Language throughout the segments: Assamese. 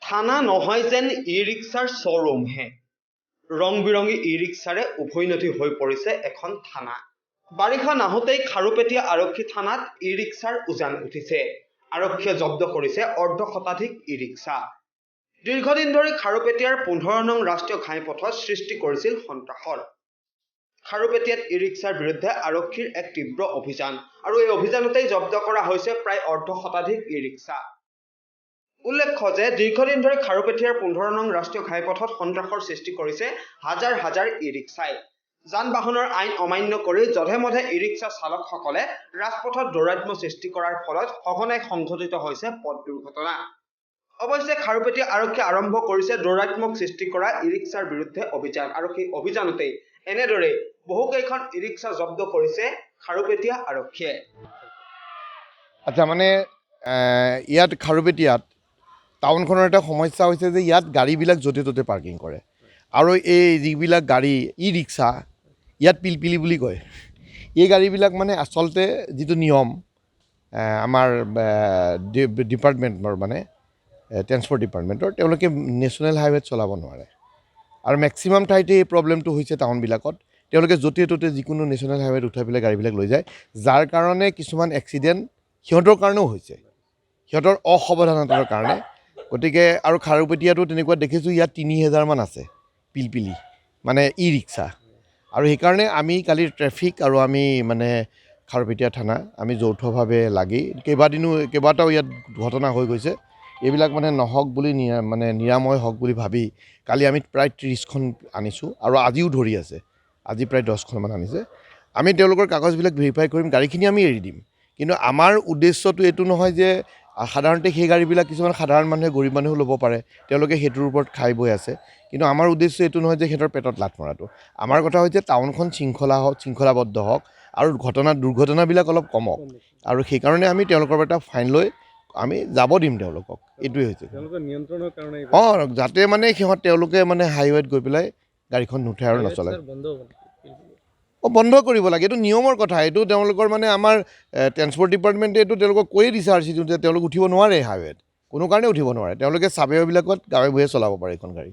থানা নহয় যেন ই ৰিক্সাৰ শ্ব'ৰুমহে। ৰং বিৰঙী ই ৰিক্সাৰে উভৈনদী হৈ পৰিছে এখন থানা। বাৰিষা নাহোঁতেই খাৰুপেটীয়া আৰক্ষী থানাত ই ৰিক্সাৰ উজান উঠিছে। আৰক্ষীয়ে জব্দ কৰিছে অৰ্ধশতাধিক ই ৰিক্সা। দীৰ্ঘদিন ধৰি খাৰুপেটীয়াৰ 15 নং ৰাষ্ট্ৰীয় ঘাইপথত সৃষ্টি কৰিছিল সন্ত্ৰাসৰ। খাৰুপেটীয়াত ই ৰিক্সাৰ বিৰুদ্ধে আৰক্ষীৰ এক তীব্ৰ অভিযান আৰু এই অভিযানতেই জব্দ কৰা হৈছে প্ৰায় অৰ্ধশতাধিক ই ৰিক্সা। উল্লেখ্য যে দীৰ্ঘদিন ধৰি খাৰুপেটীয়াৰ 15 নং ৰাষ্ট্ৰীয় ঘাইপথত সন্ত্ৰাসৰ সৃষ্টি কৰিছে হাজাৰ হাজাৰ ই ৰিক্সাই। যান বাহনৰ আইন অমান্য কৰি যধে মধে ই ৰিক্সা চালকসকলে ৰাজপথত দৌৰাত্ম্য সৃষ্টি কৰাৰ ফলত সঘনাই সংঘটিত হৈছে পথ দুৰ্ঘটনা। অৱশ্যে খাৰুপেটীয়া আৰক্ষীয়ে আৰম্ভ কৰিছে দৌৰাত্মক সৃষ্টি কৰা ই ৰিক্সাৰ বিৰুদ্ধে অভিযান আৰু সেই অভিযানতেই এনেদৰে বহুকেইখন ই ৰিক্সা জব্দ কৰিছে খাৰুপেটীয়া আৰক্ষীয়ে। আচ্ছা, মানে ইয়াত খাৰুপেটীয়াত টাউনখনৰ এটা সমস্যা হৈছে যে ইয়াত গাড়ীবিলাক য'তে ত'তে পাৰ্কিং কৰে আৰু এই যিবিলাক গাড়ী ই ৰিক্সা ইয়াত পিলপিলি বুলি কয়। এই গাড়ীবিলাক মানে আচলতে যিটো নিয়ম আমাৰ ডিপাৰ্টমেণ্টৰ মানে ট্ৰেন্সপৰ্ট ডিপাৰ্টমেণ্টৰ, তেওঁলোকে নেশ্যনেল হাইৱেত চলাব নোৱাৰে আৰু মেক্সিমাম ঠাইতে এই প্ৰব্লেমটো হৈছে টাউনবিলাকত। তেওঁলোকে য'তে ত'তে যিকোনো নেশ্যনেল হাইৱেত উঠাই পেলাই গাড়ীবিলাক লৈ যায়, যাৰ কাৰণে কিছুমান এক্সিডেণ্ট সিহঁতৰ কাৰণেও হৈছে, সিহঁতৰ অসাৱধানতাৰ কাৰণে। গতিকে আৰু খাৰুপেটীয়াতো তেনেকুৱা দেখিছোঁ, ইয়াত 30,000 মান আছে পিলপিলি মানে ই ৰিক্সা। আৰু সেইকাৰণে আমি কালি ট্ৰেফিক আৰু আমি মানে খাৰুপেটীয়া থানা আমি যৌথভাৱে লাগি কেইবাটাও ইয়াত ঘটনা হৈ গৈছে। এইবিলাক মানে নহওক বুলি মানে নিৰাময় হওক বুলি ভাবি কালি আমি প্ৰায় 30খন আনিছোঁ আৰু আজিও ধৰি আছে, আজি প্ৰায় 10খনমান আনিছে। আমি তেওঁলোকৰ কাগজবিলাক ভেৰিফাই কৰিম, গাড়ীখিনি আমি এৰি দিম। কিন্তু আমাৰ উদ্দেশ্যটো এইটো নহয় যে সাধাৰণতে সেই গাড়ীবিলাক কিছুমান সাধাৰণ মানুহে, গৰীব মানুহেও ল'ব পাৰে, তেওঁলোকে সেইটোৰ ওপৰত খাই বৈ আছে। কিন্তু আমাৰ উদ্দেশ্য এইটো নহয় যে সিহঁতৰ পেটত লাত মৰাটো। আমাৰ কথা হৈছে টাউনখন শৃংখলাবদ্ধ হওক আৰু দুৰ্ঘটনাবিলাক অলপ কমক, আৰু সেইকাৰণে আমি তেওঁলোকৰ এটা ফাইন লৈ আমি যাব দিম তেওঁলোকক। এইটোৱে হৈছে নিয়ন্ত্ৰণৰ কাৰণে যাতে মানে তেওঁলোকে মানে হাইৱেত গৈ পেলাই গাড়ীখন নুঠে আৰু নচলায়। বন্ধ কৰিব লাগে, এইটো নিয়মৰ কথা। এইটো তেওঁলোকৰ মানে আমাৰ ট্ৰেন্সপৰ্ট ডিপাৰ্টমেণ্টে এইটো তেওঁলোকক কৈয়ে দিছে আৰ্চিটো যে তেওঁলোক উঠিব নোৱাৰে হাইৱেত, কোনো কাৰণে উঠিব নোৱাৰে। তেওঁলোকে চাবেবিলাকত গাঁৱে ভূঞে চলাব পাৰে এইখন গাড়ী।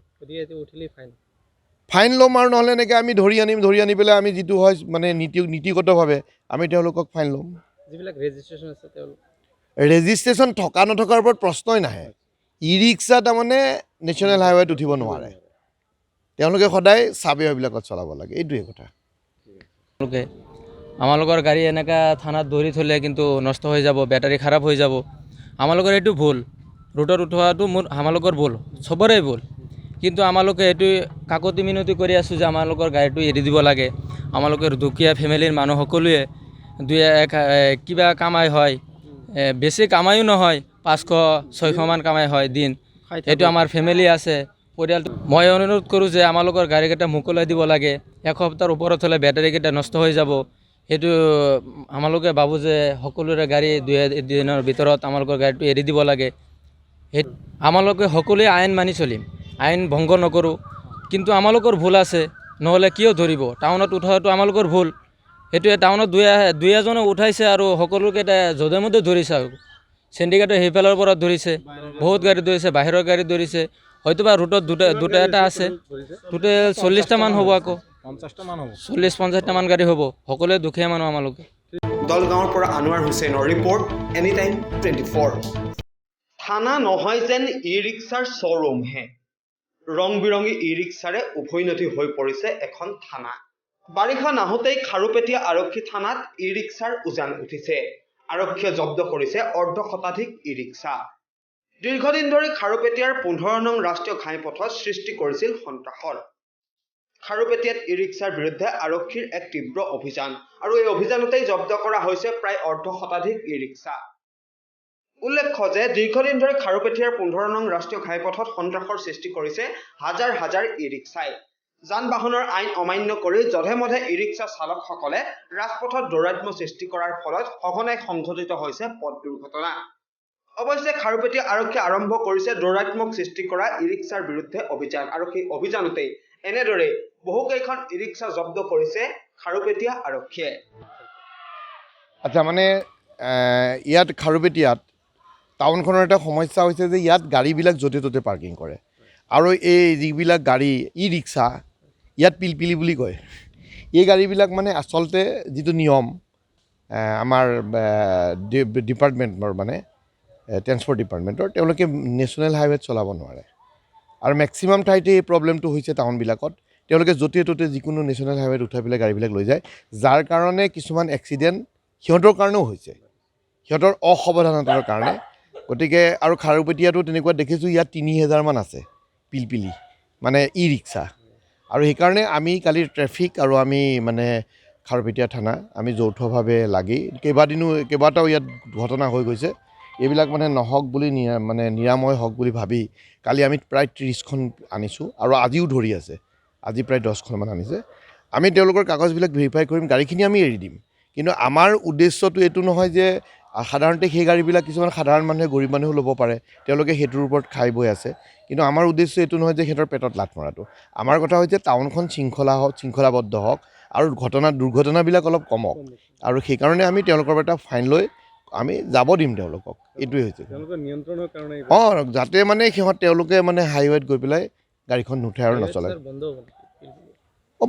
ফাইন ল'ম আৰু নহ'লে এনেকৈ আমি ধৰি আনি পেলাই আমি যিটো হয় মানে নীতিগতভাৱে আমি তেওঁলোকক ফাইন ল'ম। যিবিলাক ৰেজিষ্ট্ৰেশ্যন আছে ৰেজিষ্ট্ৰেশ্যন থকা নথকাৰ ওপৰত প্ৰশ্নই নাহে। ই ৰিক্সা তাৰমানে নেশ্যনেল হাইৱেত উঠিব নোৱাৰে, তেওঁলোকে সদায় চাবেবিলাকত চলাব লাগে, এইটোৱে কথা। আমালোকৰ গাড়ী এনেকা থানাত ধৰি থ'লে কিন্তু নষ্ট হৈ যাব, বেটাৰী খাৰাপ হৈ যাব। আমালোকৰ এইটো ভুল, ৰোডত উঠোৱাটো আমালোকৰ ভুল, চবৰে ভুল। কিন্তু আমালোকে এইটো কাকতি মিনতি কৰি আছোঁ যে আমালোকৰ গাড়ীটো এৰি দিব লাগে। আমালোকৰ দুখীয়া ফেমিলিৰ মানুহ সকলোৱে কিবা কামাই হয়, বেছি কামায়ো নহয়, 500-600 মান কামাই হয় দিন। এইটো আমাৰ ফেমিলি আছে, পৰিয়ালটো। মই অনুৰোধ কৰোঁ যে আমালোকৰ গাড়ীকেইটা মোকলাই দিব লাগে। এসপ্তাহৰ ওপৰত হ'লে বেটাৰীকেইটা নষ্ট হৈ যাব। সেইটো আমালোকে ভাবোঁ যে সকলোৰে গাড়ী 2 দিনৰ ভিতৰত আমালোকৰ গাড়ীটো এৰি দিব লাগে। আমালোকে সকলোৱে আইন মানি চলিম, আইন ভংগ নকৰোঁ। কিন্তু আমালোকৰ ভুল আছে, নহ'লে কিয় ধৰিব? টাউনত উঠোৱাটো আমালোকৰ ভুল। সেইটোৱে টাউনত দুই এজনে উঠাইছে আৰু সকলোকেইটা যধে মধে ধৰিছে। চিণ্ডিকেটে সেইফালৰ পৰা ধৰিছে, বহুত গাড়ী ধৰিছে, বাহিৰৰ গাড়ী ধৰিছে। হয়তোবা ৰোডত দুটা এটা আছে, টোটেল 40টা মান হ'ব, আকৌ 40-50টা মান গাড়ী হ'ব। সকলোৱে দুখীয়া মানুহ আমালোকে। দলগাঁৱৰ পৰা আনোৱাৰ হুছেইনৰ ৰিপৰ্ট, এনিটাইম 24। থানা নহয় যেন ই ৰিক্সাৰ শ্ব'ৰুমহে। ৰং বিৰঙী ই ৰিক্সাৰে উভৈনদী হৈ পৰিছে এখন থানা। বাৰিষা নাহোঁতেই খাৰুপেটীয়া আৰক্ষী থানাত ই ৰিক্সাৰ উজান উঠিছে। আৰক্ষীয়ে জব্দ কৰিছে অৰ্ধশতাধিক ই ৰিক্সা। দীৰ্ঘদিন ধৰি খাৰুপেটীয়াৰ 15 নং ৰাষ্ট্ৰীয় ঘাইপথত সৃষ্টি কৰিছিল সন্ত্ৰাসৰ। খাৰুপেটীয়াত ই ৰিক্সাৰ বিৰুদ্ধে আৰক্ষীৰ এক তীব্ৰ অভিযান আৰু এই অভিযানতেই জব্দ কৰা হৈছে প্ৰায় অৰ্ধশতাধিক ই ৰিক্সা। উল্লেখ্য যে দীৰ্ঘদিন ধৰি খাৰুপেটীয়াৰ 15 নং ৰাষ্ট্ৰীয় ঘাইপথত সন্ত্ৰাসৰ সৃষ্টি কৰিছে হাজাৰ হাজাৰ ই ৰিক্সাই। যান বাহনৰ আইন অমান্য কৰি যধে মধে ই ৰিক্সা চালকসকলে ৰাজপথত দৌৰাত্ম্য সৃষ্টি কৰাৰ ফলত সঘনাই সংঘটিত হৈছে পথ দুৰ্ঘটনা। অৱশ্যে খাৰুপেটীয়া আৰক্ষীয়ে আৰম্ভ কৰিছে দৌৰাত্মক সৃষ্টি কৰা ই ৰিক্সাৰ বিৰুদ্ধে অভিযান আৰু সেই অভিযানতেই এনেদৰে বহুকেইখন ই ৰিক্সা জব্দ কৰিছে খাৰুপেটীয়া আৰক্ষীয়ে। আচ্ছা, মানে ইয়াত খাৰুপেটীয়াত টাউনখনৰ এটা সমস্যা হৈছে যে ইয়াত গাড়ীবিলাক য'তে ত'তে পাৰ্কিং কৰে আৰু এই যিবিলাক গাড়ী ই ৰিক্সা ইয়াত পিলপিলি বুলি কয় এই গাড়ীবিলাক মানে আচলতে যিটো নিয়ম আমাৰ ডিপাৰ্টমেণ্টৰ মানে ট্ৰেন্সপৰ্ট ডিপাৰ্টমেণ্টৰ তেওঁলোকে নেশ্যনেল হাইৱেত চলাব নোৱাৰে আৰু মেক্সিমাম ঠাইতে এই প্ৰব্লেমটো হৈছে টাউনবিলাকত তেওঁলোকে য'তে ত'তে যিকোনো নেশ্যনেল হাইৱেত উঠাই পেলাই গাড়ীবিলাক লৈ যায় যাৰ কাৰণে কিছুমান এক্সিডেণ্ট সিহঁতৰ কাৰণেও হৈছে সিহঁতৰ অসাৱধানতাৰ কাৰণে গতিকে আৰু খাৰুপেটীয়াতো তেনেকুৱা দেখিছোঁ ইয়াত 30,000 আছে পিলপিলি মানে ই ৰিক্সা আৰু সেইকাৰণে আমি কালি ট্ৰেফিক আৰু আমি মানে খাৰুপেটীয়া থানা আমি যৌথভাৱে লাগি কেইবাটাও ইয়াত ঘটনা হৈ গৈছে এইবিলাক মানে নহওক বুলি মানে নিৰাময় হওক বুলি ভাবি কালি আমি প্ৰায় 30খন আনিছোঁ আৰু আজিও ধৰি আছে আজি প্ৰায় 10খনমান আনিছে আমি তেওঁলোকৰ কাগজবিলাক ভেৰিফাই কৰিম গাড়ীখিনি আমি এৰি দিম কিন্তু আমাৰ উদ্দেশ্যটো এইটো নহয় যে সাধাৰণতে সেই গাড়ীবিলাক কিছুমান সাধাৰণ মানুহে গৰীব মানুহেও ল'ব পাৰে তেওঁলোকে সেইটোৰ ওপৰত খাই বৈ আছে কিন্তু আমাৰ উদ্দেশ্য এইটো নহয় যে সিহঁতৰ পেটত লাত মৰাটো আমাৰ কথা হৈছে টাউনখন শৃংখলাবদ্ধ হওক আৰু দুৰ্ঘটনাবিলাক অলপ কমক আৰু সেইকাৰণে আমি তেওঁলোকৰ এটা ফাইন লৈ আমি যাব দিম তেওঁলোকক এইটোৱে হৈছে তেওঁলোকৰ নিয়ন্ত্ৰণৰ কাৰণে যাতে মানে তেওঁলোকে মানে হাইৱেত গৈ পেলাই গাড়ীখন নুঠে আৰু নচলায়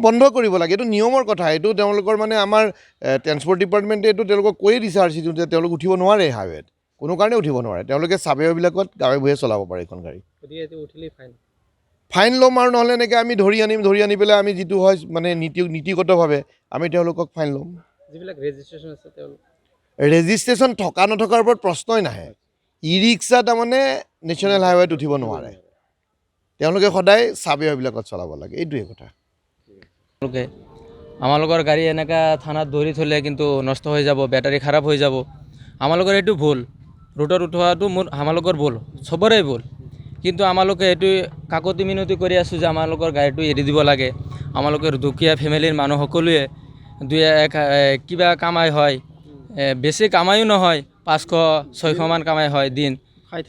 বন্ধ কৰিব লাগে এইটো নিয়মৰ কথা এইটো তেওঁলোকৰ মানে আমাৰ ট্ৰেন্সপৰ্ট ডিপাৰ্টমেণ্টে এইটো তেওঁলোকক কৈয়ে দিছে আৰ চিটো যে তেওঁলোক উঠিব নোৱাৰে হাইৱেত কোনো কাৰণে উঠিব নোৱাৰে তেওঁলোকে চাবেবিলাকত গাঁৱে ভূঞে চলাব পাৰে এইখন গাড়ী ফাইন ল'ম আৰু নহ'লে এনেকৈ আমি ধৰি আনি পেলাই আমি যিটো হয় মানে নীতিগতভাৱে আমি তেওঁলোকক ফাইন ল'ম যিবিলাক ৰেজিষ্ট্ৰেশ্যন আছে তেওঁলোক ৰেজিষ্ট্ৰেশ্যন থকা নথকাৰ ওপৰত প্ৰশ্নই নাহে ই ৰিক্সা তাৰমানে নেশ্যনেল হাইৱেত উঠিব নোৱাৰে তেওঁলোকে সদায় চাবেবিলাকত চলাব লাগে এইটোৱে কথা আমালোকৰ গাড়ী এনেকা থানাত ধৰি থ'লে কিন্তু নষ্ট হৈ যাব বেটাৰী খাৰাপ হৈ যাব আমালোকৰ এইটো ভুল ৰোডত উঠোৱাটো আমালোকৰ ভুল চবৰে ভুল কিন্তু আমালোকে এইটো কাকতি মিনতি কৰি আছোঁ যে আমালোকৰ গাড়ীটো এৰি দিব লাগে আমালোকৰ দুখীয়া ফেমিলিৰ মানুহ সকলোৱে কিবা কামাই হয় বেছি কামায়ো নহয় 500-600 মান কামাই হয় দিন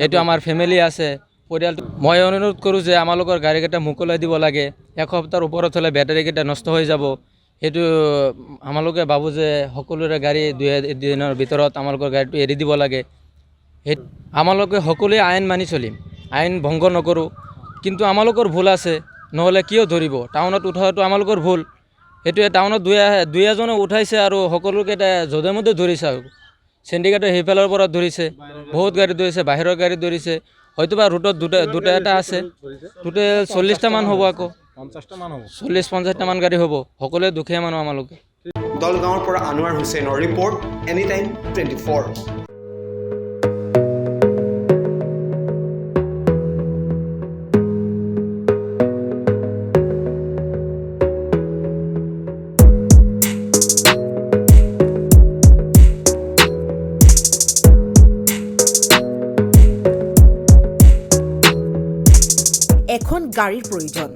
এইটো আমাৰ ফেমিলি আছে পৰিয়ালটো মই অনুৰোধ কৰোঁ যে আমালোকৰ গাড়ীকেইটা মোকলাই দিব লাগে এসপ্তাহৰ ওপৰত হ'লে বেটাৰীকেইটা নষ্ট হৈ যাব সেইটো আমালোকে ভাবোঁ যে সকলোৰে গাড়ী 2 দিনৰ ভিতৰত আমালোকৰ গাড়ীটো এৰি দিব লাগে আমালোকে সকলোৱে আইন মানি চলিম আইন ভংগ নকৰোঁ কিন্তু আমালোকৰ ভুল আছে নহ'লে কিয় ধৰিব টাউনত উঠোৱাটো আমালোকৰ ভুল সেইটোৱে টাউনত দুই এজনে উঠাইছে আৰু সকলোকেইটা যধে মধে ধৰিছে আৰু চিণ্ডিকেটে সেইফালৰ পৰা ধৰিছে বহুত গাড়ী ধৰিছে বাহিৰৰ গাড়ী ধৰিছে হয়তোবা ৰুটত দুটা এটা আছে টোটেল 40টা মান হ'ব আকৌ 40-50টা মান গাড়ী হ'ব সকলোৱে দুখীয়া মানুহ আমালোকে দলগাঁৱৰ পৰা আনোৱাৰ হুছেইনৰ ৰিপৰ্ট এনিটাইম 24। এখন গাড়ীৰ প্ৰয়োজন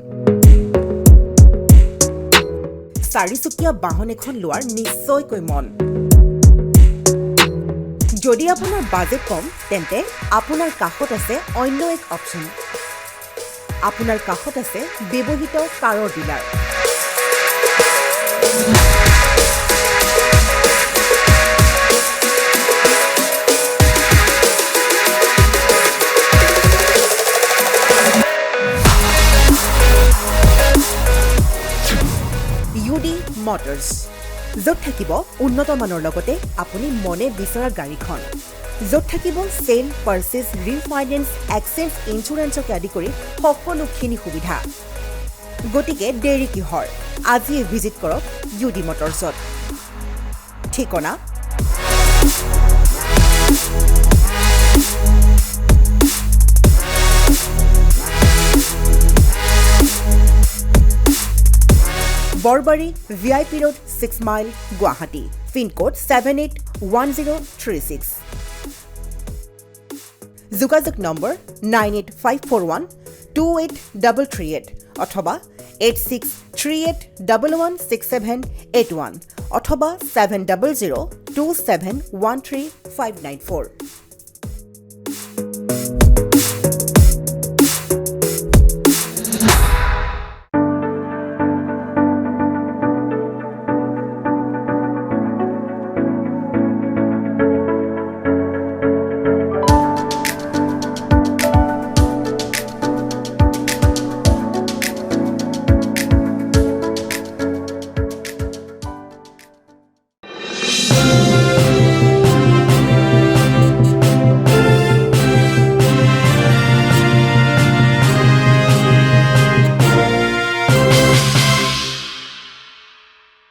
4চকীয়া বাহন এখন লোৱাৰ নিশ্চয়কৈ মন যদি আপোনাৰ বাজেট কম তেন্তে আপোনাৰ কাষত আছে অন্য এক অপচন আপোনাৰ কাষত আছে ব্যৱহৃত কাৰৰ ডিলাৰ মটৰ্ছ য'ত থাকিব উন্নত মানৰ লগতে আপুনি মনে বিচৰা গাড়ীখন য'ত থাকিব চেল পাৰ্চেজ ৰিফাইনেন্স এক্সচেঞ্জ ইঞ্চুৰেঞ্চকে আদি কৰি সকলোখিনি সুবিধা গতিকে দেৰি কিহৰ আজিয়ে ভিজিট কৰক ইউডি মটৰ্ছত ঠিকনা Borbari VIP Road 6 Mile Guwahati PIN code 781036 যোগাযোগ নম্বৰ 9854128338 অথবা 8638116781 অথবা 7002713594